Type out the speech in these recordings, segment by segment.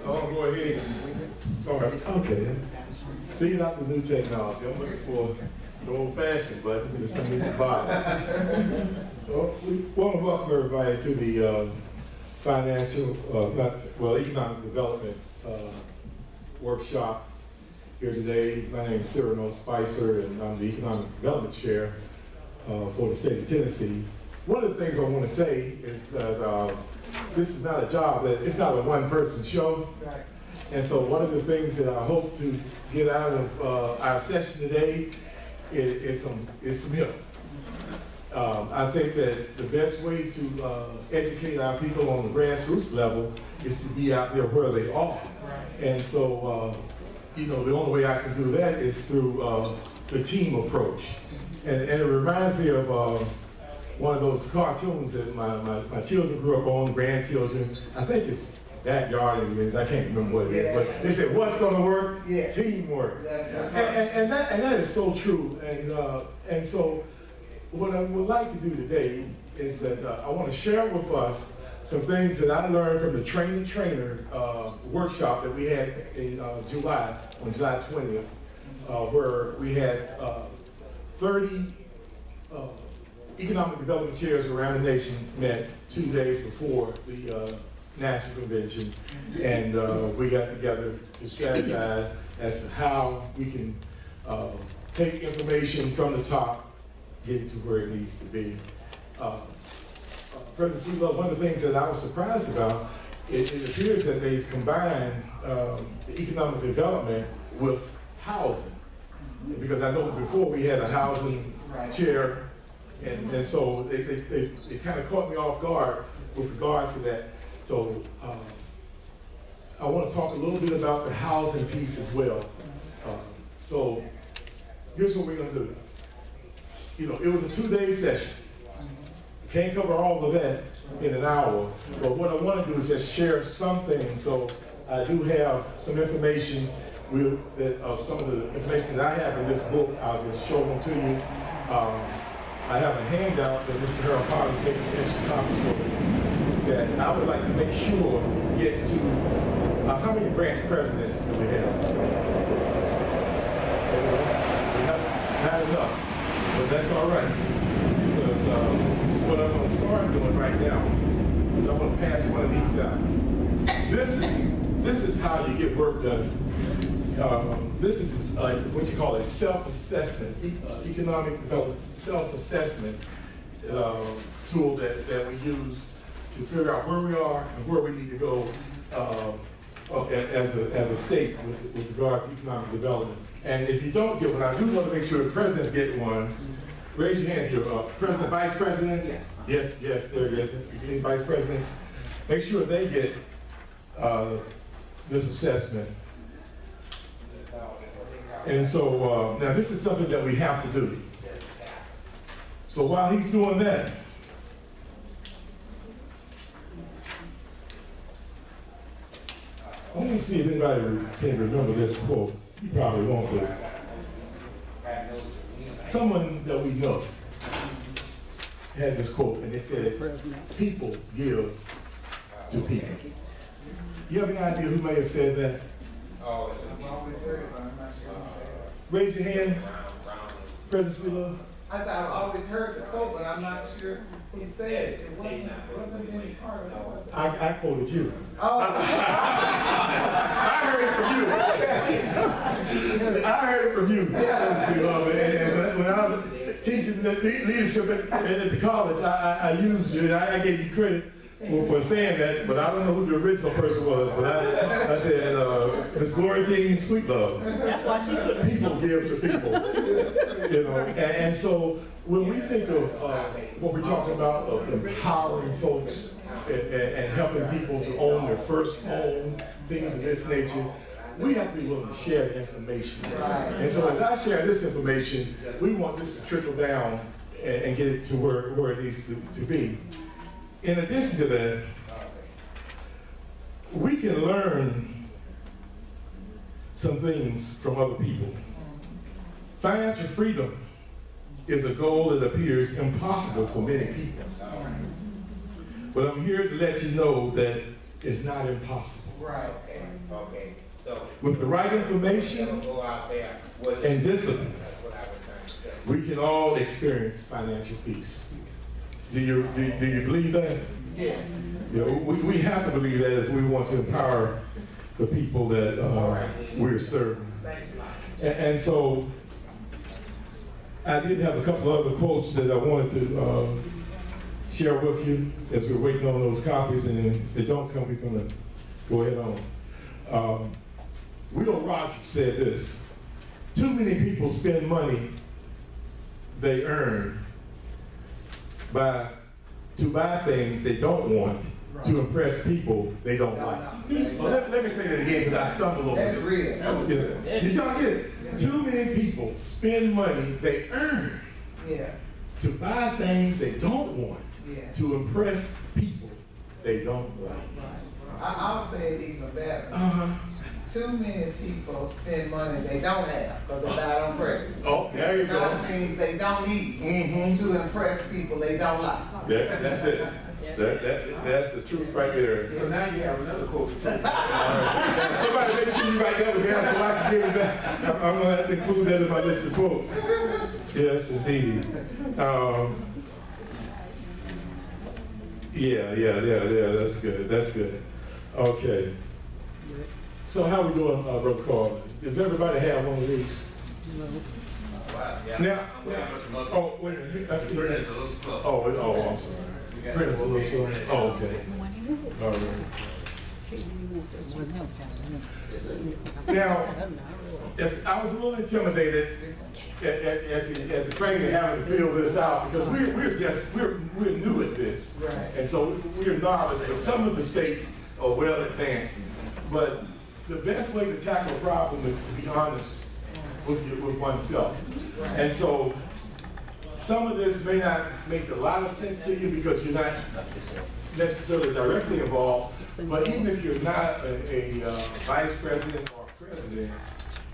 Oh, go ahead. Okay. Figuring out the new technology. I'm looking for the old-fashioned button with something at the bottom. Well, we want to welcome everybody to the economic development workshop here today. My name is Cyrano Spicer, and I'm the economic development chair for the state of Tennessee. One of the things I want to say is that this is not a job, it's not a one-person show. And so one of the things that I hope to get out of our session today is some help. I think that the best way to educate our people on the grassroots level is to be out there where they are. And so, you know, the only way I can do that is through the team approach. And it reminds me of one of those cartoons that my children grew up on, grandchildren. I think it's Backyard Indians, I can't remember what it is, but they said, what's gonna work? Teamwork. And that is so true. And so what I would like to do today is that I want to share with us some things that I learned from the Train the Trainer workshop that we had in July, on July 20th, where we had 30 economic development chairs around the nation met 2 days before the National Convention, and we got together to strategize as to how we can take information from the top, get it to where it needs to be. President Steve, one of the things that I was surprised about, it appears that they've combined the economic development with housing. Because I know before we had a housing chair, and so it kind of caught me off guard with regards to that. So I want to talk a little bit about the housing piece as well. So here's what we're going to do. You know, it was a 2-day session. Can't cover all of that in an hour, but what I want to do is just share something. So I do have some information of some of the information that I have in this book. I'll just show them to you. I have a handout that Mr. Harold Potter's making some extra copies for me that I would like to make sure gets to how many branch presidents do we have? We have not enough, but that's all right. Because what I'm going to start doing right now is I'm going to pass one of these out. This is how you get work done. This is what you call a self-assessment, economic development self-assessment tool that we use to figure out where we are and where we need to go as a state with regard to economic development. And if you don't get one, I do want to make sure the presidents get one. Raise your hand here. President, Vice President? Yes, sir, yes. Any Vice Presidents? Make sure they get this assessment. And so, now this is something that we have to do. So while he's doing that, I want to see if anybody can remember this quote. You probably won't, but someone that we know had this quote, and they said, people give to people. You have any idea who may have said that? Raise your hand. President Sweetlove. I've always heard the quote, but I'm not sure who said it. It wasn't any part of it. I quoted you. Oh. I heard it from you. I heard it from you. And when I was teaching leadership at the college, I used you. I gave you credit for saying that, but I don't know who the original person was. But I said, Ms. Gloria Jean Sweetlove. People give to people. You know, and so when we think of what we're talking about, of empowering folks and helping people to own their first home, things of this nature, we have to be willing to share the information. And so as I share this information, we want this to trickle down and get it to where it needs to be. In addition to that, we can learn some things from other people. Financial freedom is a goal that appears impossible for many people. But I'm here to let you know that is not impossible. Right, okay. So with the right information go out there and discipline, that's what I was trying to say. we can all experience financial peace. Do you believe that? Yes. You know, we have to believe that if we want to empower the people that we're serving. And so I did have a couple other quotes that I wanted to share with you as we're waiting on those copies, and if they don't come, we're going to go ahead on. Will Rogers said this: too many people spend money they earn to buy things they don't want to impress people they don't like. Well, let me say that again because I stumbled over it. That's real. Did y'all get it? Too many people spend money they earn to buy things they don't want to impress people they don't like. I'll say it even better. Too many people spend money they don't have because they buy on credit. Oh, there you go. Things they don't need to impress people they don't like. That's it. That's the truth right there. So now you have another quote. Now, somebody make sure you write that one down so I can give it back. I'm going to have to include that in my list of quotes. Yes, indeed. Yeah, that's good. That's good. Okay. So how we doing, Brother Carl? Does everybody have one of these? Now, oh, wait a minute. That's the Brennan's a little slow. Oh, I'm sorry. Brennan's a little slow. Oh, okay. All right. Now, if I was a little intimidated at the training having to fill this out because we're new at this, and so we're novice. But some of the states are well advanced. But the best way to tackle a problem is to be honest with oneself. And so some of this may not make a lot of sense to you because you're not necessarily directly involved, but even if you're not a vice president or president,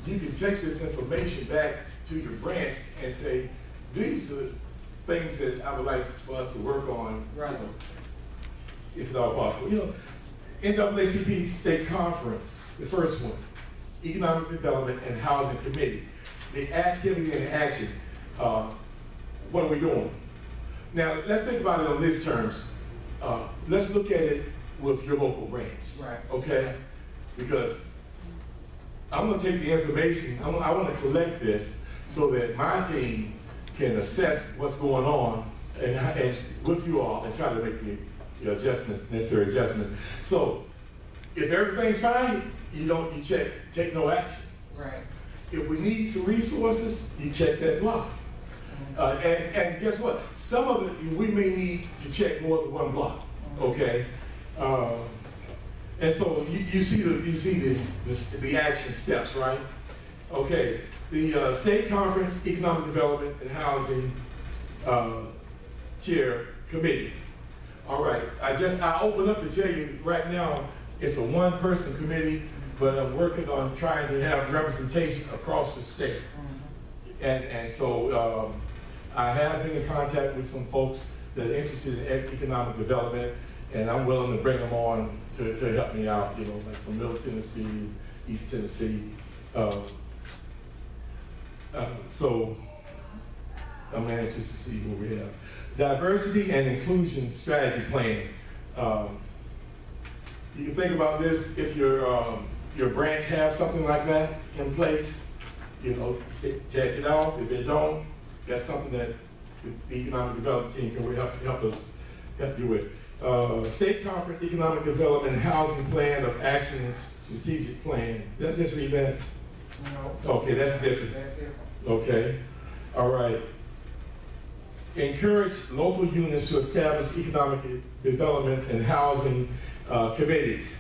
you can take this information back to your branch and say, these are things that I would like for us to work on, if at all possible. You know, NAACP State Conference, the first one, Economic Development and Housing Committee, the activity and action. What are we doing? Now, let's think about it on these terms. Let's look at it with your local branch, okay? Because I'm going to take the information, I want to collect this so that my team can assess what's going on and with you all and try to make the adjustments, necessary adjustments. So if everything's fine, you take no action. If we need some resources, you check that block. And guess what? Some of it we may need to check more than one block. Okay. And so you see the action steps, right? Okay. The State Conference Economic Development and Housing Chair Committee. All right. I opened up to tell you right now. It's a one-person committee, but I'm working on trying to have representation across the state. And so I have been in contact with some folks that are interested in economic development, and I'm willing to bring them on to help me out, you know, like from Middle Tennessee, East Tennessee. So I'm anxious to see what we have. Diversity and Inclusion Strategy Plan. You can think about this if your branch have something like that in place, you know, check it out. If they don't, that's something that the economic development team can help you with. State Conference Economic Development and Housing Plan of Action and Strategic Plan. Did I just read that? No. Okay, that's different. Okay, all right. Encourage local units to establish economic development and housing committees.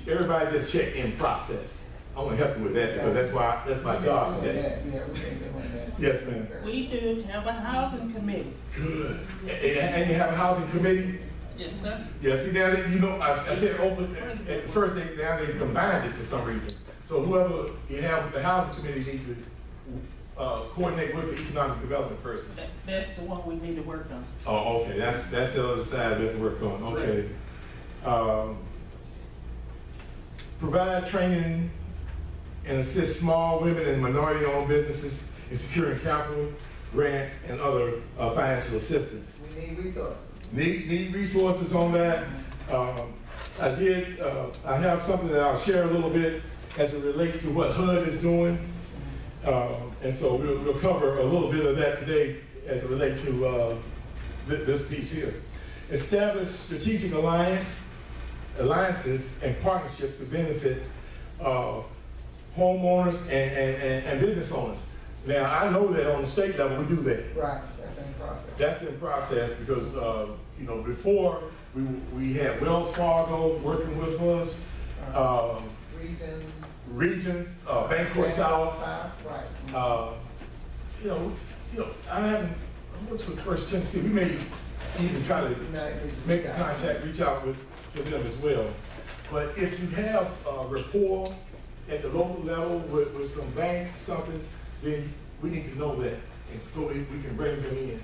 Everybody just check in process. I want to help you with that because that's my job today. Yes, ma'am. We do have a housing committee. Good. And you have a housing committee? Yes, sir. Yeah, see now that, you know, I said open, at first now they combined it for some reason. So whoever you have with the housing committee needs to coordinate with the economic development person. That's the one we need to work on. Oh, okay, that's the other side we have to work on, okay. Provide training and assist small, women, and minority-owned businesses in securing capital, grants, and other financial assistance. We need resources. Need resources on that. I have something that I'll share a little bit as it relates to what HUD is doing. And so we'll cover a little bit of that today as it relates to this piece here. Establish strategic alliances and partnerships to benefit homeowners and business owners. Now, I know that on the state level, we do that. Right, that's in process. That's in process because, you know, before we had Wells Fargo working with us, Regions, Bancorp South. Right. You know, I was with First Tennessee. We may even try to make a contact, reach out to them as well. But if you have rapport at the local level with some banks, something, then we need to know that, and so we can bring them in.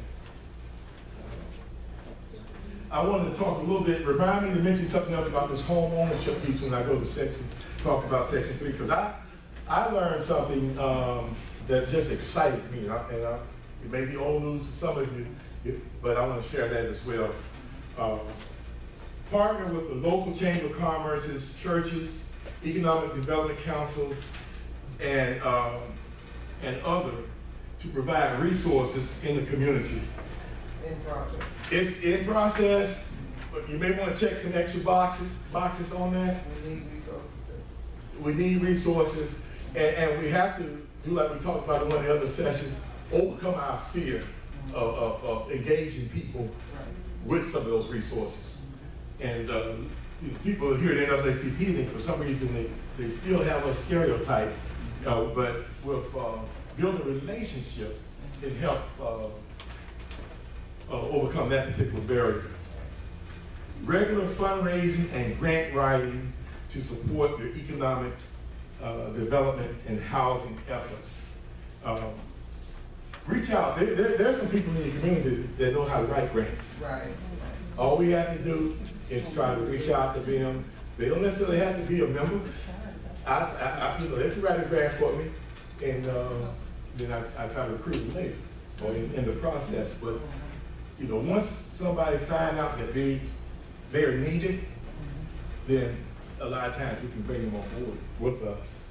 I wanted to talk a little bit, remind me to mention something else about this home ownership piece when I go to talk about section 3, because I learned something that just excited me, and it may be old news to some of you, but I want to share that as well. Partner with the local Chamber of Commerce's, churches, economic development councils, and other to provide resources in the community. In process. It's in process, but you may want to check some extra boxes on that. We need resources. We need resources, and we have to do like we talked about in one of the other sessions, overcome our fear of engaging people with some of those resources. And people here at NAACP, for some reason, they still have a stereotype, but with building a relationship, it helps overcome that particular barrier. Regular fundraising and grant writing to support their economic development and housing efforts. Reach out. There's some people in the community that know how to write grants. Right. All we have to do is try to reach out to them. They don't necessarily have to be a member. You know, they can write a grant for me, and then I try to recruit them later or in the process. But you know, once somebody finds out that they're needed, then a lot of times we can bring them on board with us.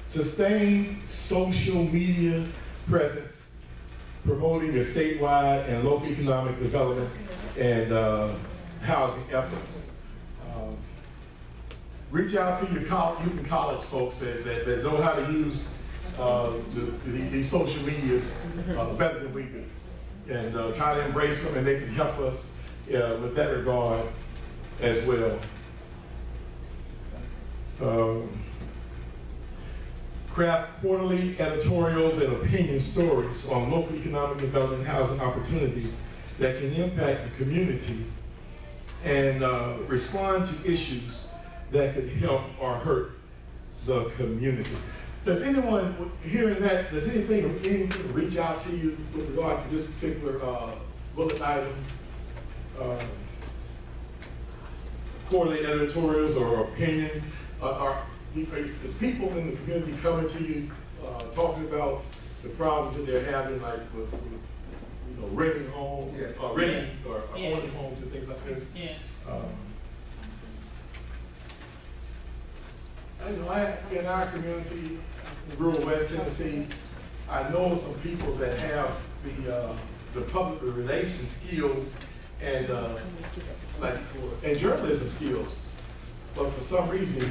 Sustain social media presence, promoting the statewide and local economic development and housing efforts. Reach out to your youth and college folks that know how to use these social medias better than we do, and try to embrace them, and they can help us with that regard as well. Craft quarterly editorials and opinion stories on local economic development and housing opportunities that can impact the community, and respond to issues that could help or hurt the community. Does anyone hearing that, does anything reach out to you with regard to this particular bullet item? Quarterly editorials or opinions? Is people in the community coming to you talking about the problems that they're having, like with you know, renting homes, renting or owning homes and things like this? Yes. I know in our community, in rural West Tennessee, I know some people that have the public relations skills and and journalism skills, but for some reason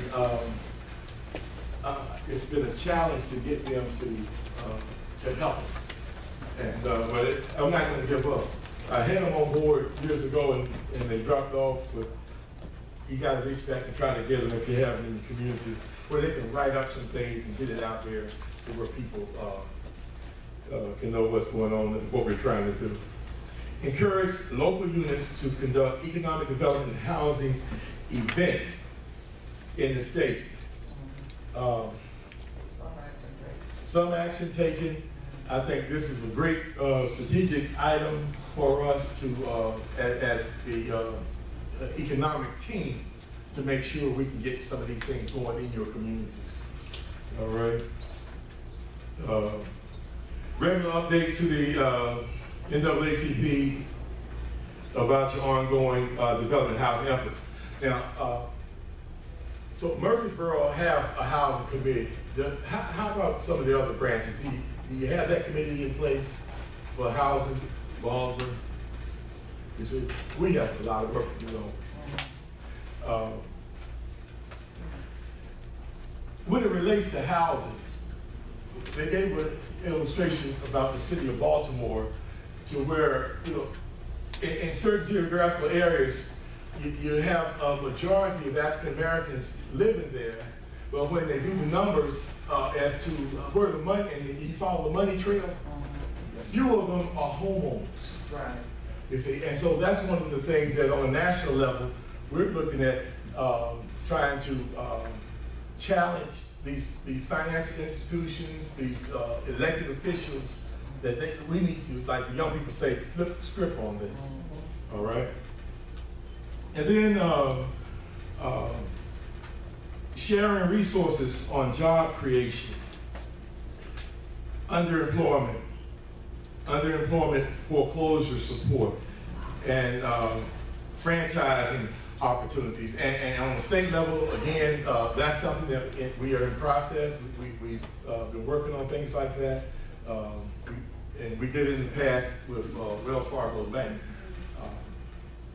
it's been a challenge to get them to help us. And but I'm not going to give up. I had them on board years ago, and they dropped off. But you got to reach back and try to get them if you have them in the community, where they can write up some things and get it out there to where people can know what's going on and what we're trying to do. Encourage local units to conduct economic development and housing events in the state. some action taken. I think this is a great strategic item for us to, as the economic team, to make sure we can get some of these things going in your communities. All right. Regular updates to the NAACP about your ongoing development housing efforts. Now, so Murfreesboro have a housing committee. How about some of the other branches? Do you have that committee in place for housing, Baldwin? We have a lot of work to do on. When it relates to housing, they gave an illustration about the city of Baltimore to where, in certain geographical areas, you have a majority of African Americans living there, but when they do the numbers as to where the money, and you follow the money trail, few of them are homeowners. Right. You see, and so that's one of the things that on a national level, we're looking at trying to challenge these financial institutions, these elected officials, that we need to, like the young people say, flip the script on this. All right? And then sharing resources on job creation, underemployment foreclosure support, and franchising opportunities. And on the state level, again, that's something that we are in process. We've been working on things like that. And we did it in the past with Wells Fargo Bank.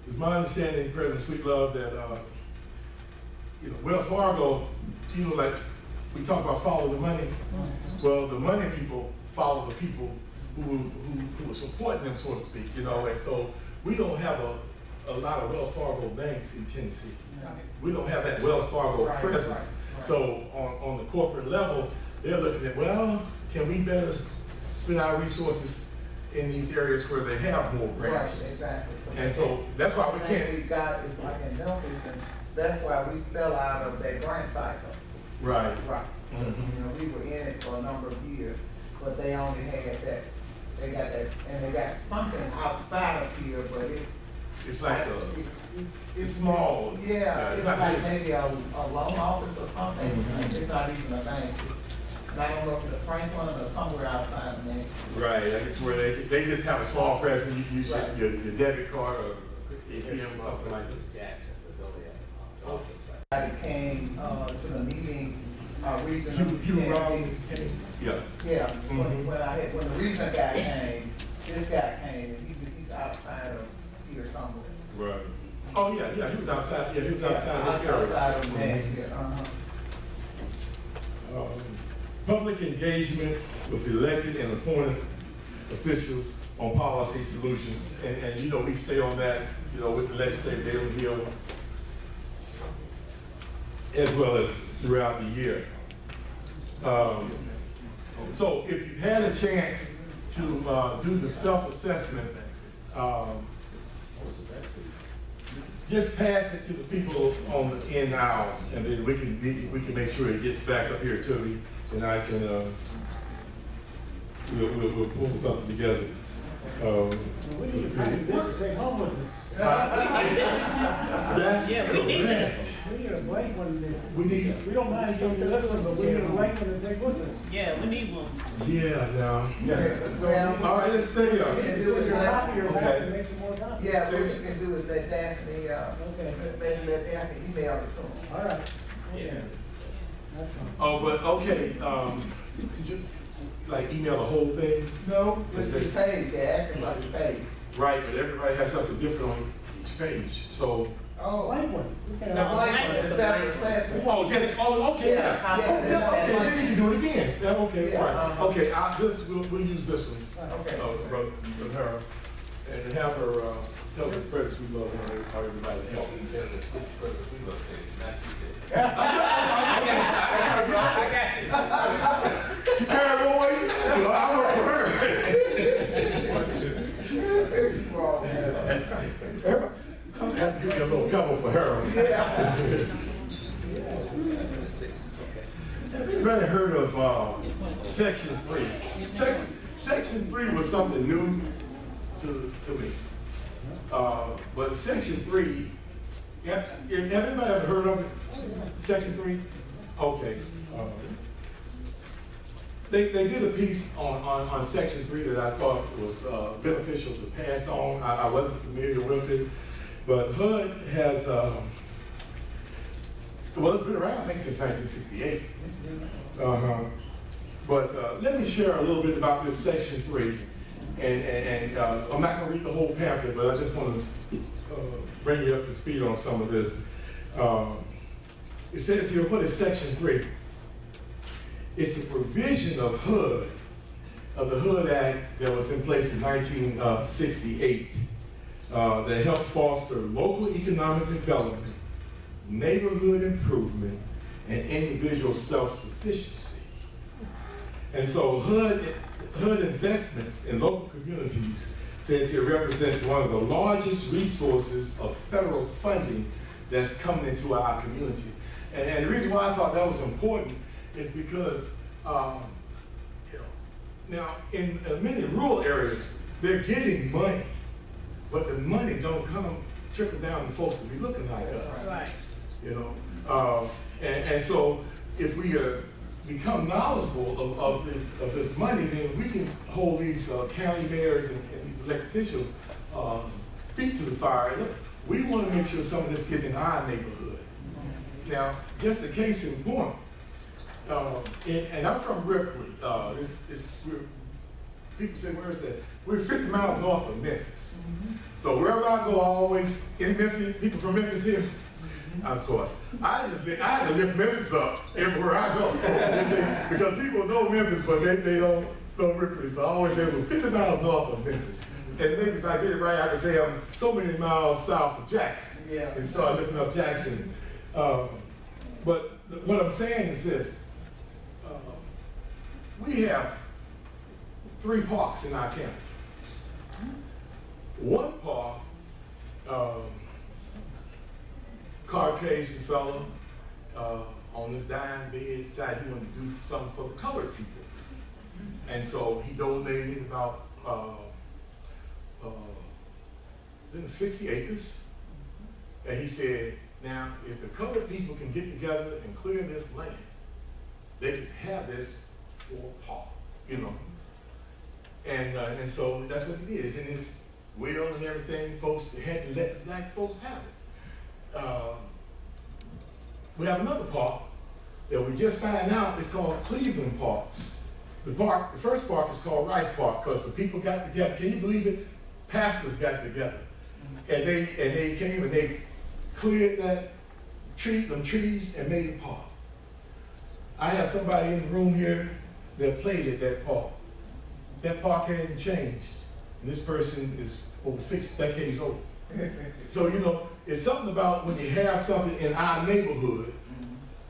It's my understanding, President Sweetlove, that Wells Fargo, like we talk about follow the money. Well, the money people follow the people who are supporting them, so to speak. And so we don't have a lot of Wells Fargo banks in Tennessee. We don't have that Wells Fargo presence. Right. So on the corporate level, they're looking at, well, can we better spend our resources in these areas where they have more branches? Right, exactly. And so that's why we can't. We've got, it's like in Memphis, and that's why we fell out of that grant cycle. Right. Right. Mm-hmm. We were in it for a number of years, but they only had that. They got that, and they got something outside of here, but it's like it's small. Yeah, it's like maybe a loan office or something. Mm-hmm. It's not even a bank. And I don't know if it's Franklin or somewhere outside of that. Right, it's where they just have a small presence. You use your debit card or ATM or something like that. I came to the meeting regional. Yeah. Yeah. When the regional guy came, this guy came, and he's outside of here somewhere. Right. Oh yeah, he was outside. Yeah, he was outside this area. Outside of Nashville. Public engagement with elected and appointed officials on policy solutions, and we stay on that, with the legislative Daily Hill, as well as throughout the year. So if you've had a chance to do the self-assessment, just pass it to the people on the end aisles, and then we can make sure it gets back up here to me, and I can we'll pull something together. That's correct. We need a blank one there. We don't mind doing this one, but we need a blank one to take with us. Yeah, we need one. Yeah, now. Well, all right, let's stay up. Okay. Make some more copies. Yeah, what you can do is let Daphne, let Daphne email it to them. All right. Yeah. Oh, but okay, just like email the whole thing? No, it's this page, they're asking about the page. Right, but everybody has something different on each page, so. Oh. Blank one. The blank one, the separate class. Oh, yes, okay, yeah. Okay, then you can do it again. Yeah, okay, Yeah, right. Okay, we'll use this one. Okay. With her, and have her, tell the press we love her, how everybody help. I got you. She carried more weight than that. I work for her. I have to give you a little pebble for her. Anybody heard of Section 3. Section 3 was something new to me. But Section 3, have anybody ever heard of it? Section 3? Okay. They did a piece on Section 3 that I thought was beneficial to pass on. I wasn't familiar with it, but HUD has, well, it's been around, I think, since 1968. But let me share a little bit about this Section 3. And I'm not going to read the whole pamphlet, but I just want to bring you up to speed on some of this. It says here, what is Section 3? It's a provision of HUD, of the HUD Act that was in place in 1968 that helps foster local economic development, neighborhood improvement, and individual self-sufficiency. And so HUD investments in local communities, says here, represents one of the largest resources of federal funding that's coming into our community. And the reason why I thought that was important is because, now in many rural areas, they're getting money, but the money don't trickle down to folks that be looking like us. Right. And so if we become knowledgeable of this money, then we can hold these county mayors and these elected officials feet to the fire. Look, we want to make sure some of this gets in our neighborhood. Now, just a case in point, and I'm from Ripley. People say, where is that? We're 50 miles north of Memphis. So wherever I go, I always, any Memphis, people from Memphis here? Of course. I had to lift Memphis up everywhere I go. Because people know Memphis, but they don't know Ripley. So I always say we're 50 miles north of Memphis. And maybe if I get it right, I can say I'm so many miles south of Jackson. Yeah. And so I lifting up Jackson. But what I'm saying is this. We have 3 parks in our county. One park, Caucasian fellow on his dying bed decided he wanted to do something for the colored people. And so he donated about 60 acres. And he said, now, if the colored people can get together and clear this land, they can have this for a park, And so that's what it is. In his will and everything, folks had to let black folks have it. We have another park that we just found out is called Cleveland Park. The first park is called Rice Park because the people got together. Can you believe it? Pastors got together, and they came and they cleared them trees and made a park. I have somebody in the room here that played at that park. That park hadn't changed, and this person is over 6 decades old. So, it's something about when you have something in our neighborhood,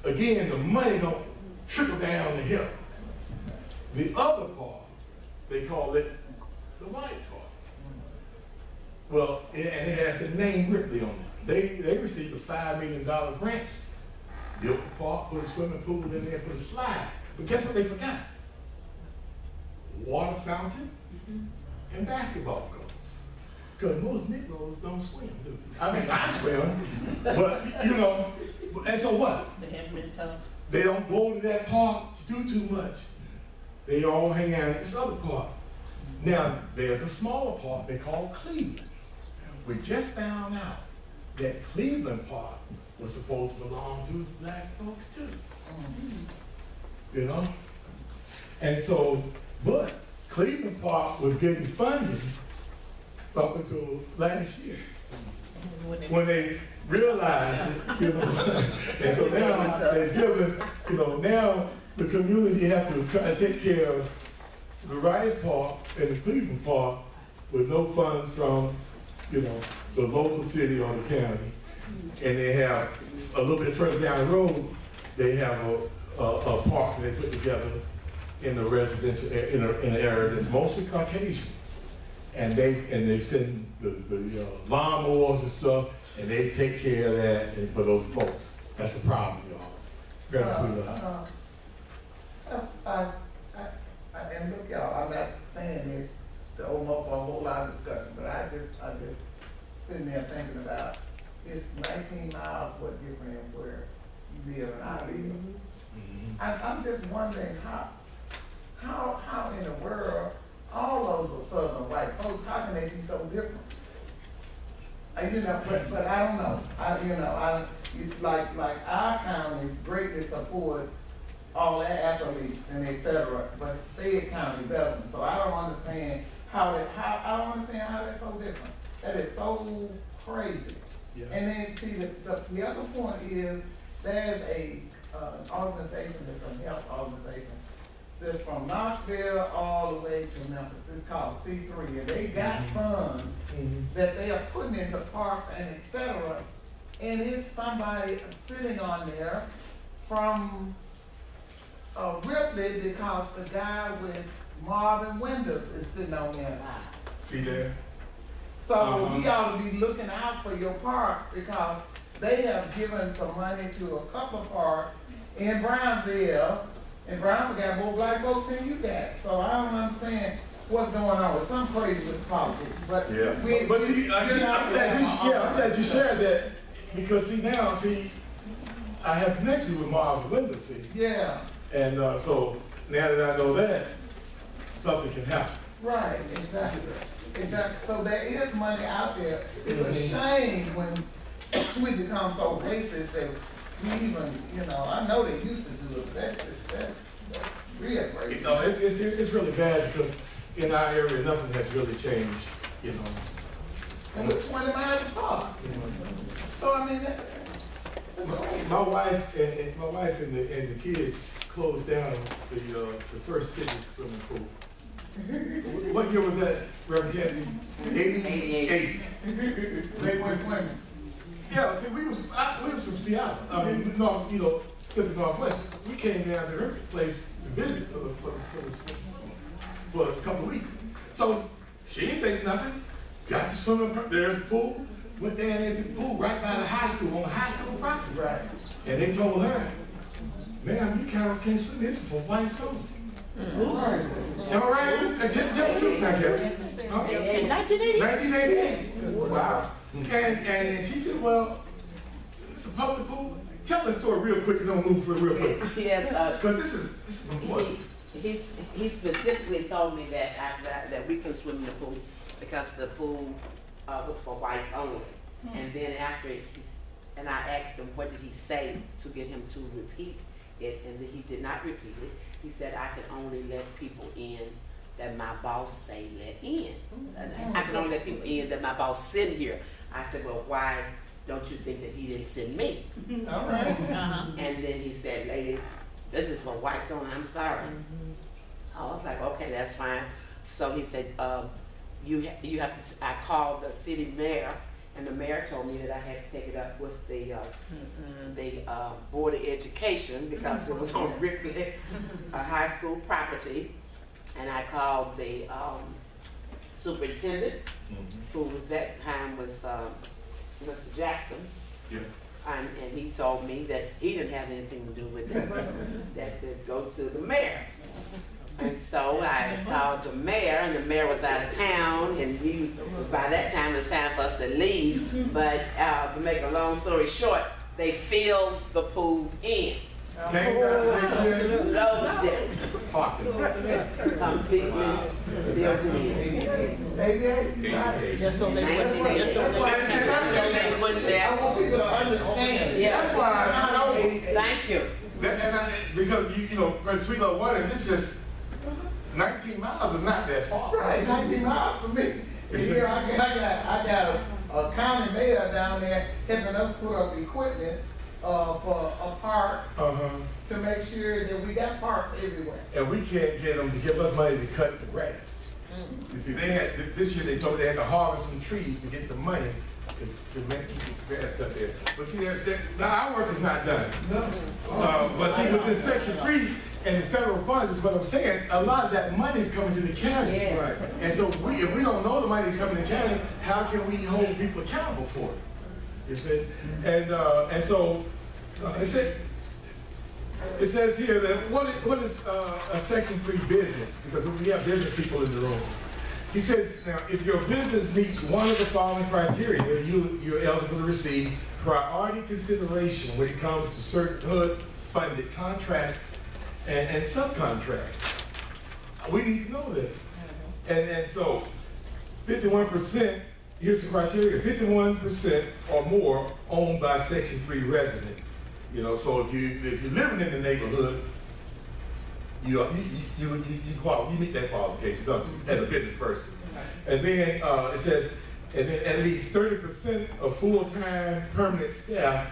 again, the money don't trickle down the hill. The other part, they call it the White Park. Well, and it has the name Ripley on it. They received a $5 million grant. Built the park, put a swimming pool in there, put a slide. But guess what they forgot? Water fountain and basketball courts. Because most Negroes don't swim, do they? I mean, I swim, but and so what? They haven't been taught. They don't go to that park to do too much. They all hang out at this other park. Now, there's a smaller park they call Cleveland. We just found out that Cleveland Park was supposed to belong to black folks too. And so, but Cleveland Park was getting funding up until last year when they realized it, and so now they're giving, now the community have to try to take care of the Rice Park and the Cleveland Park with no funds from, the local city or the county. And they have, a little bit further down the road, they have a park that they put together in the residential, in an area that's mostly Caucasian. And they send the lawnmowers and stuff, and they take care of that and for those folks. That's the problem, y'all. sitting there thinking about, it's 19 miles, what different where you live and I live. I'm just wondering how in the world, all those are southern white folks, how can they be so different? You know, but I don't know. It's like our county greatly supports all their athletes and et cetera, but Fayette County doesn't. So I don't understand how that's so different. That is so crazy. Yeah. And then see the other point is there's a organization that's a health organization that's from Knoxville all the way to Memphis. It's called C3, and they got funds that they are putting into parks and et cetera. And it's somebody sitting on there from Ripley because the guy with Marvin Windows is sitting on there. See there? So we ought to be looking out for your parks because they have given some money to a couple of parks in Brownsville, and Brownsville got more black folks than you got. So I don't understand what's going on. It's something crazy with politics. But yeah, but see, I'm glad you shared that because now I have connection with Marvin Windows, see. Yeah. And so now that I know that, something can happen. Right, exactly. So there is money out there. It's a shame when we become so racist that we even, I know they used to do it, but that's real racist. It's really bad because in our area, nothing has really changed, And we're 20 miles apart. So I mean, my wife and the kids closed down the first city swimming pool. What year was that, Reverend Kennedy? 88. They went swimming. Yeah, see, we was from Seattle. I mean, Pacific Northwest. We came down to her place to visit for a couple of weeks. So she didn't think nothing. Got to swimming. There's a pool. Went down into the pool right by the high school on the high school property. Right. And they told her, "Ma'am, you cows can't swim. This is for white souls." Right. Am I right? Tell the truth now, Kevin. 1988. Wow. And she said, "Well, it's a public pool." Tell the story real quick and then we'll move for it real quick. Yes, because this is important. He specifically told me that we can swim in the pool because the pool was for whites only. And then after and I asked him what did he say to get him to repeat it, and he did not repeat it. He said I could only let people in that my boss say let in. I can only let people in that my boss send here. I said, well, why don't you think that he didn't send me? All right. And then he said, lady, this is for whites only, I'm sorry. I was like, okay, that's fine. So he said, you have to, I called the city mayor, and the mayor told me that I had to take it up with the Board of Education because it was on Ripley High School property. And I called the superintendent, who was that time was Mr. Jackson. Yeah. And he told me that he didn't have anything to do with it, that to go to the mayor. And so I called the mayor, and the mayor was out of town, and by that time it was time for us to leave. But to make a long story short, they filled the pool in. Closed it. Completely filled it in. Just so they wouldn't there. I want people to understand. Yeah. That's why I know. Thank you. Because you know, Sweet Love One, and it's just 19 miles is not that far. Right, 19 miles for me. And here I got a county mayor down there helping us put up equipment for a park to make sure that we got parks everywhere. And we can't get them to give us money to cut the grass. You see, they had this year. They told me they had to harvest some trees to get the money to make keep the grass cut there. But see, our work is not done. But see, with this Section 3 and the federal funds, is what I'm saying. A lot of that money is coming to the county. Yes. Right. And so if we don't know the money is coming to the county, how can we hold people accountable for it? You see, and so it says here that what is a Section 3 business? Because we have business people in the room. He says, now, if your business meets one of the following criteria, you're eligible to receive priority consideration when it comes to certain HUD-funded contracts and subcontracts. We need to know this. And so, 51%, here's the criteria, 51% or more owned by Section 3 residents. You know, so if you're living in the neighborhood, you meet that qualification, don't you, as a business person. And then it says, and then at least 30% of full-time permanent staff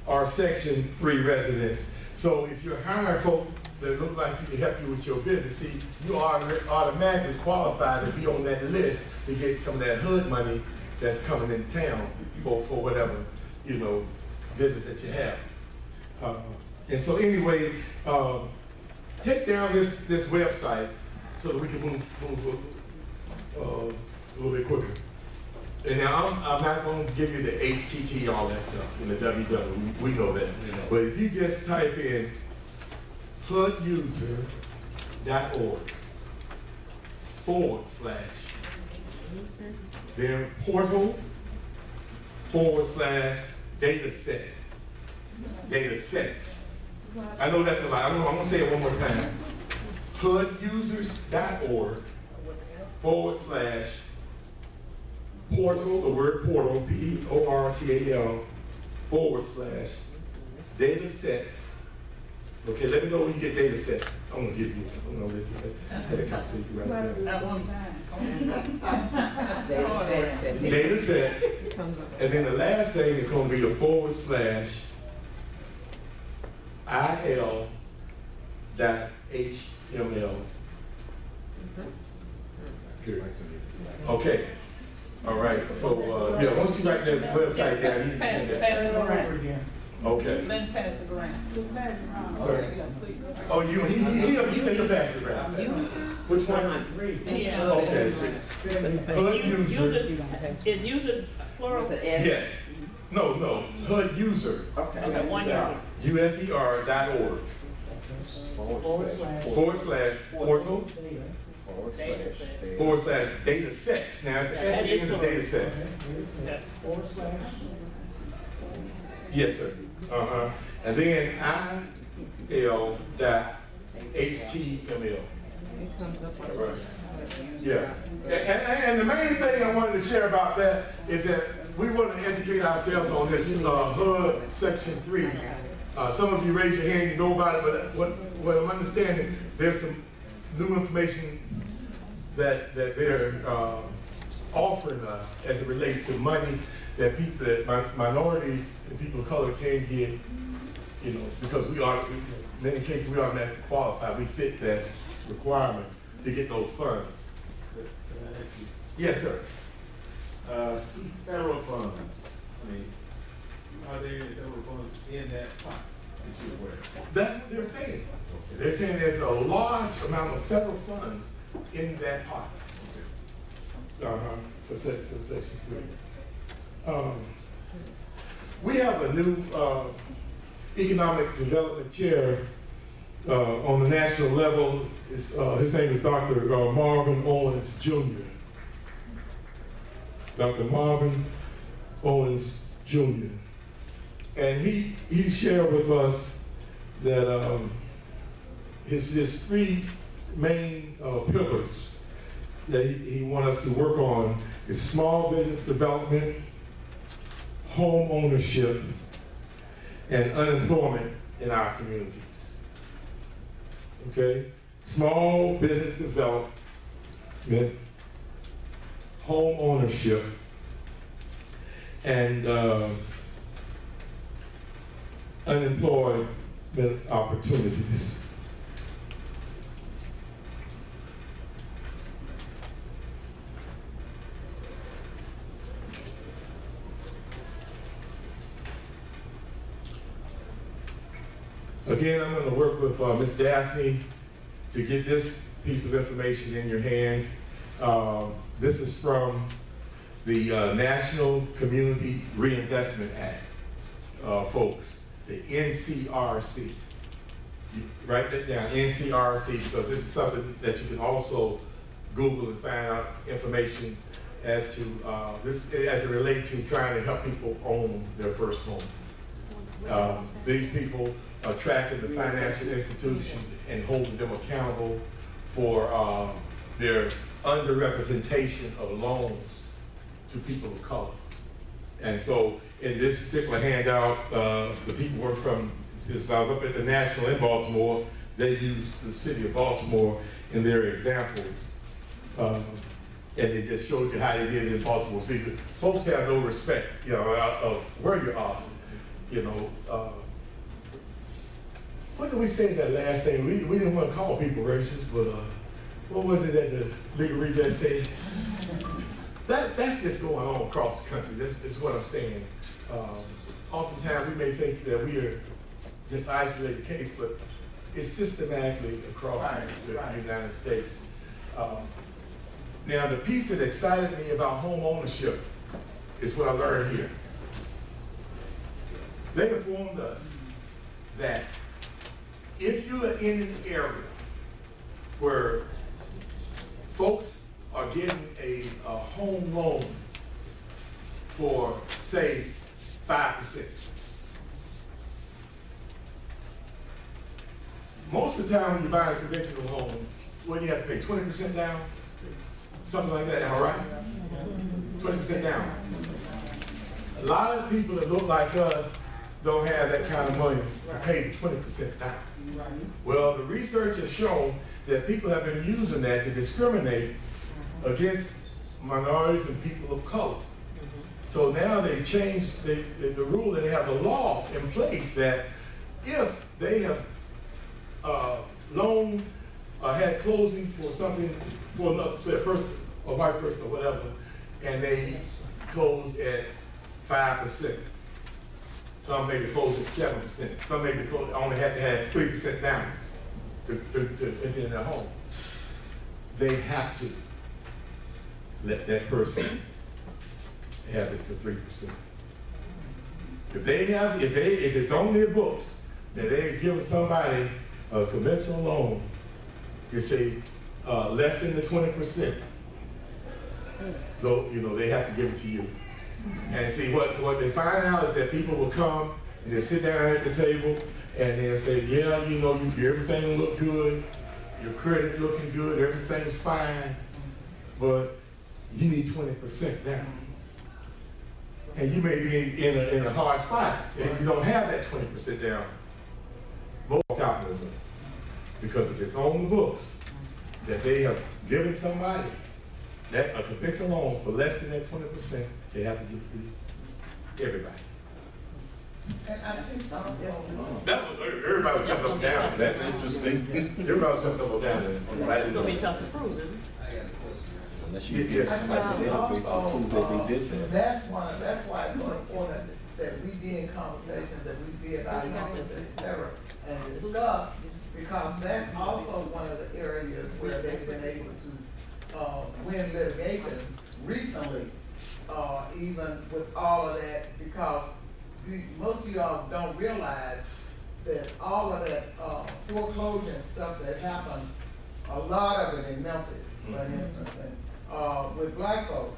are Section 3 residents. So if you're hiring folks that look like you can help you with your business, see, you are automatically qualified to be on that list to get some of that HUD money that's coming in town for whatever, you know, business that you have. And so anyway, take down this website so that we can move a little bit quicker. And now I'm not going to give you the HTT, all that stuff, and the www, we know that. But if you just type in HUDuser.org / then portal / data sets. I know that's a lot. I'm going to say it one more time. HUDusers.org / portal, the word portal, PORTAL / data sets. Okay, let me know when you get data sets. I'm going to give you, I'm going to let you have so you can write it down. Data sets. And then the last thing is going to be a /IL.HTML. Okay. All right. So yeah, once you write that website down, you can do that. Okay. Let's pass it around. Sorry. Oh, he said you'll pass it around. Which one? Yeah. Okay. HUDuser. Is user plural? Yes. No. HUDuser. Okay, one user. USER.org / portal / data sets. Now it's at the end of data sets. Yes, sir. And then IL.HTML. Right. Yeah. And the main thing I wanted to share about that is that we want to educate ourselves on this HUD Section 3. Some of you raise your hand, you know about it, but what I'm understanding, there's some new information that they're offering us as it relates to money that people, that minorities and people of color can get, you know, because we are, in many cases, we automatically qualify. We fit that requirement to get those funds. Yes, sir. Federal funds, I mean, are there any federal funds in that pot that you're aware of? That's what they're saying. They're saying there's a large amount of federal funds in that pot. For Section 3. We have a new economic development chair on the national level. His name is Dr. Marvin Owens Jr. Dr. Marvin Owens Jr. And he shared with us that his three main pillars that he wants us to work on is small business development, home ownership, and unemployment in our communities. Okay? Small business development, home ownership, and unemployment opportunities. Again, I'm going to work with Ms. Daphne to get this piece of information in your hands. This is from the National Community Reinvestment Act, folks, the NCRC. You write that down, NCRC, because this is something that you can also Google and find out information as to this as it relates to trying to help people own their first home. These people are tracking the financial institutions and holding them accountable for their underrepresentation of loans to people of color. And so in this particular handout, the people were from, since I was up at the National in Baltimore, they used the city of Baltimore in their examples. And they just showed you how they did it in Baltimore. See, the folks have no respect, you know, of where you are. You know, what did we say that last thing? We didn't want to call people racist, but what was it that the legal redress said? That's just going on across the country. That's what I'm saying. Oftentimes we may think that we are just isolated case, but it's systematically across the United States. Now, the piece that excited me about home ownership is what I learned here. They informed us that if you are in an area where folks are getting a home loan for, say, 5%, most of the time when you buy a conventional home, what do you have to pay, 20% down? Something like that, am I right? 20% down. A lot of people that look like us don't have that kind of money to pay the 20% down. Well, the research has shown that people have been using that to discriminate against minorities and people of color. So now they've changed the rule, and they have a law in place that if they have loaned or had closing for something for another, say a person, a white person or whatever, and they close at 5%. Some maybe close at 7%. Some maybe only have to have 3% down to enter their home. They have to let that person have it for 3%. If it's on their books that they've given somebody a conventional loan, you say less than the 20%, though, you know, they have to give it to you. And see, what they find out is that people will come and they'll sit down at the table and they'll say, yeah, you know, everything look good, your credit looking good, everything's fine, but you need 20% down. And you may be in a hard spot and you don't have that 20% down. Walk out with it. Because if it's on the books that they have given somebody that a conventional loan for less than that 20%, they have to give it to everybody. And I think Everybody was jumping up and down. That's interesting. Everybody was jumping up and down. It's gonna be tough to prove, isn't it? Unless you Yes. get somebody to help that they did that. that's why it's so important that we be in conversations, that we be about numbers, et cetera, and discuss, because that's also one of the areas where they've been able to win litigation recently, even with all of that, because most of y'all don't realize that all of that foreclosure and stuff that happened, a lot of it in Memphis, for instance, and with black folks,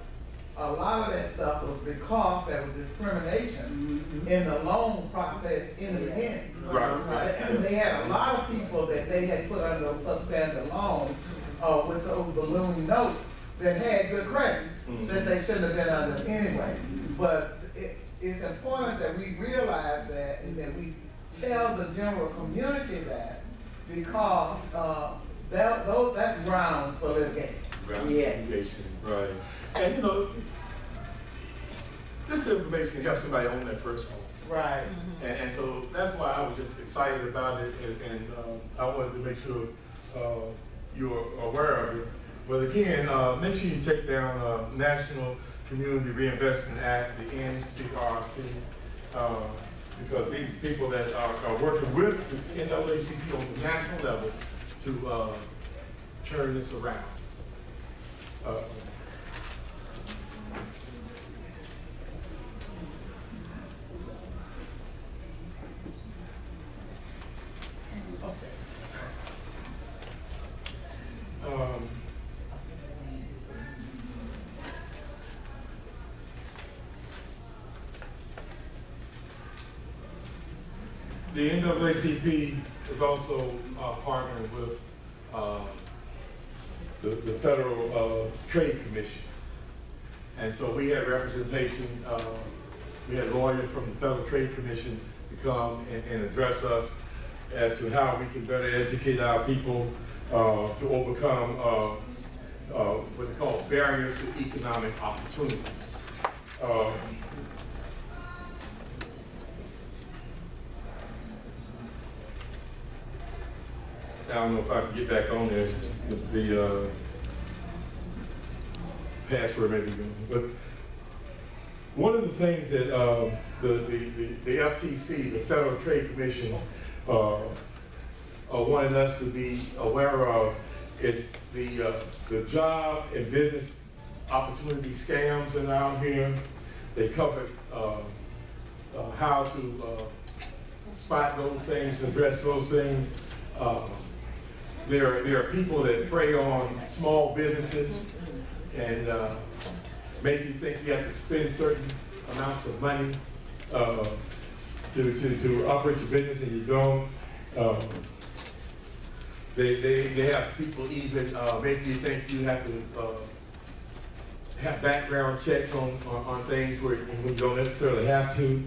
a lot of that stuff was because there was discrimination in the loan process in the beginning. Right. And they had a lot of people that they had put under those substandard loans with those balloon notes that had good credit that they shouldn't have been under anyway. But it's important that we realize that and that we tell the general community that, because that's grounds for litigation. Yes. Right. And you know, this information can help somebody own their first home. Right. And so that's why I was just excited about it, and I wanted to make sure you're aware of it. But again, make sure you take down National Community Reinvestment Act, the NCRC, because these people that are working with the NAACP on the national level to turn this around. the NAACP is also partnering with the Federal Trade Commission. And so we had representation, we had lawyers from the Federal Trade Commission to come and address us as to how we can better educate our people to overcome what they call barriers to economic opportunities. I don't know if I can get back on there. It's just the password maybe. But one of the things that the FTC, the Federal Trade Commission, wanted us to be aware of is the job and business opportunity scams that are out here. They covered how to spot those things, address those things. There are people that prey on small businesses and make you think you have to spend certain amounts of money to operate your business, and you don't. They have people even making you think you have to have background checks on things where you don't necessarily have to.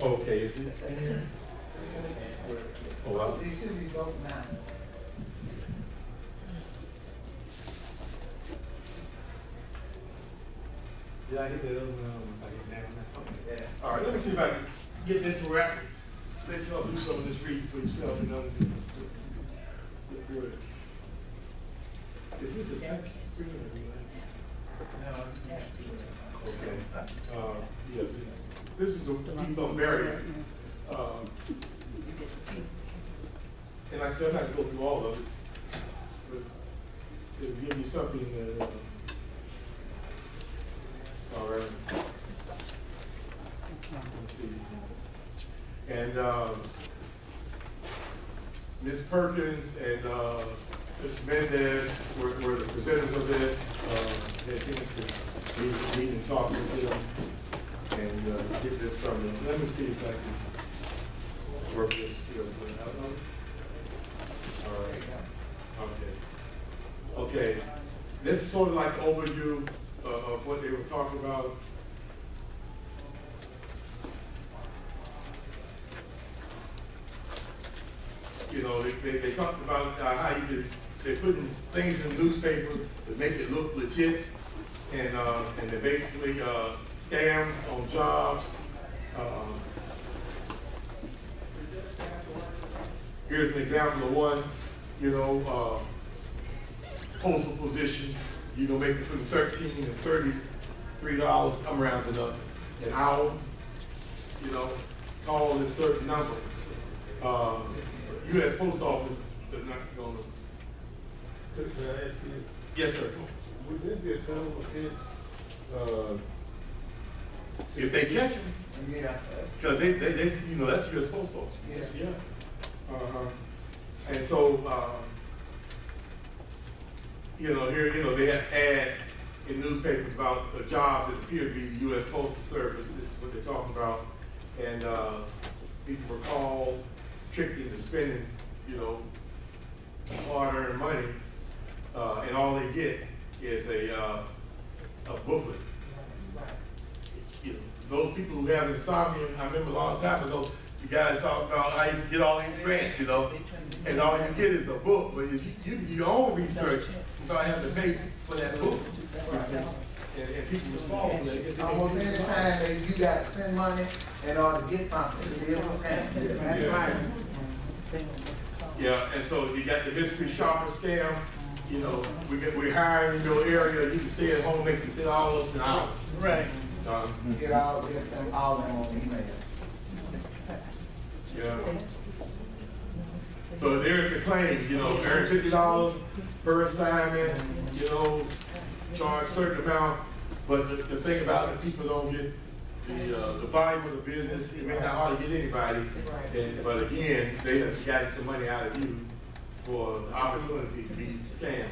Okay, is it in here? Oh, wow. You should be voting now. Yeah, I hit that other one. I hit that one. Okay. All right, let me see if I can get this where I can let y'all do some of this reading for yourself. You know, is this a text screen or what? Okay. Yeah. This is these are barriers. And like I said, I'm not going to go through all of it, but it'll give you something that. All right. Let's see. And Ms. Perkins and Mr. Mendez were the presenters of this. They came to meet and talk with them and get this from them. Let me see if I can work this here. All right. Okay. Okay. This is sort of like an overview of what they were talking about. You know, they talked about how they're putting things in the newspaper to make it look legit, and they're basically scams on jobs. Here's an example of one, you know, postal positions, you know, making between $13 and $33, I'm rounding up, an hour, you know, call this certain number. U.S. Post Office, they're not going to. Could I ask you? Yes, sir. Would there be a federal offense? If they catch them, Yeah. because they, you know, that's U.S. Post Office. Yeah. Yeah. And so, you know, here, you know, they have ads in newspapers about jobs that appear to be the U.S. Postal Service. This is what they're talking about. And people were called, tricked into spending, you know, hard-earned money, and all they get is a booklet. You know, those people who have insomnia, I remember a long time ago, you guys talked about how you get all these grants, you know, and all you get is a book, but if you do your own research, you don't have to pay for that book. And people just fall for that. Almost any time that you got to send money in order to get something, it was scam. That's right. Yeah, and so you got the mystery shopper scam. You know, we're hiring in your area. You can stay at home, make $50 an hour. Right. Get them all on email. Yeah. So there's the claim, you know, earn $50 per assignment, you know, charge a certain amount. But the thing about it, people don't get the volume of the business. It may not hardly get anybody. But again, they have gotten some money out of you for the opportunity to be scammed.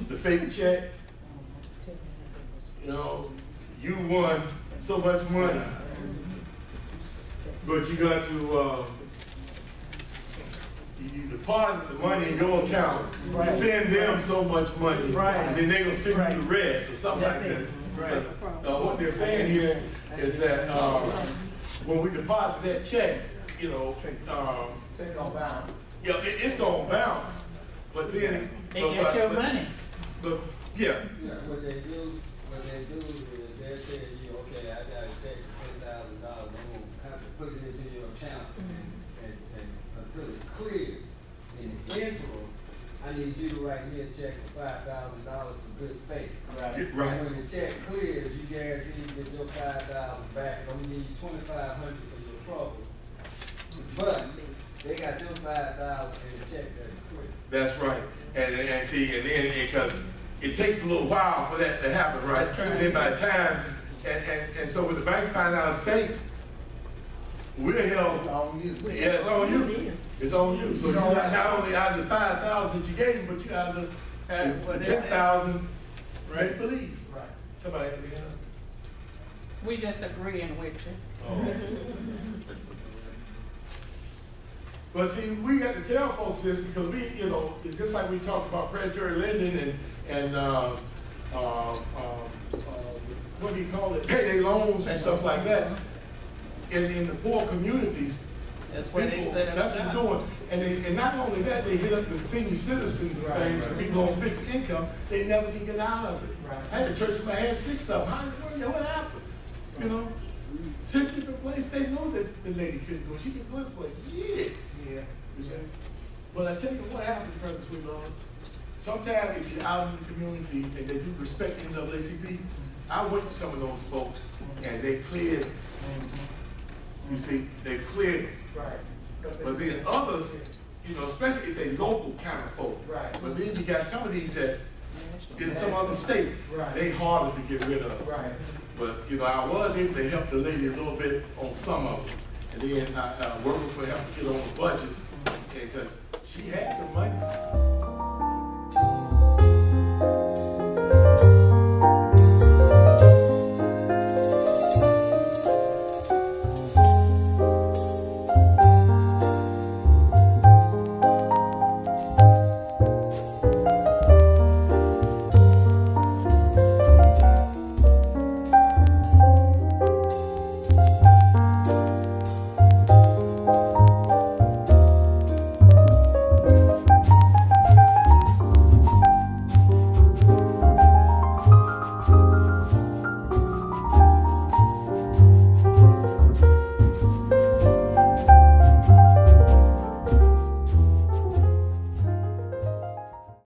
The fake check, you know, you won so much money. But you got to, you deposit the money in your account, Right. send them so much money, Right. and then they're gonna send you the rest or something like That's this. it. Right. What they're saying here is that, when we deposit that check, you know, They gonna bounce. yeah, it's gonna bounce, but then. They get your money. But, yeah, Yeah, what they do is they'll tell you, okay, I got a check for $10,000, I'm gonna have to put it into your account and until it clears. In the interim, I need you to write me a check for $5,000 for good faith. Right. And when the check clears, you guarantee you get your $5,000 back, I'm gonna need $2,500 for your trouble. But they got them $5,000 in the check that's clear. that's right. And see, and then, because it takes a little while for that to happen, right? Then by the time, and so when the bank find out it's fake, we're held, On you. yeah, it's on you. It's on you. So you got not only out of the 5,000 that you gave them, but you out of the 10,000, right? Believe. Right. Somebody had to be in. We just agreeing with you. But see, we got to tell folks this because we, you know, it's just like we talked about predatory lending and what do you call it, payday loans and stuff like that. In the poor communities, That's what they people, said. that's what they're doing. And not only that, they hit up the senior citizens and things, and people on fixed income, they never can get out of it. Right. I had a church where I had 6 of them. What happened? You know? 6 different places, they know that the lady couldn't go. She been going for years. Yeah. You see? But I tell you what happened, President Sweetlord. Sometimes if you're out in the community and they do respect NAACP, I went to some of those folks and they cleared, you see, they cleared. Right. But then others, you know, especially if they local kind of folk. Right. But then you got some of these that's in some other state, Right. they harder to get rid of. Right. But, you know, I was able to help the lady a little bit on some of them. And then I worked with her, help to get on the budget, because she had the money.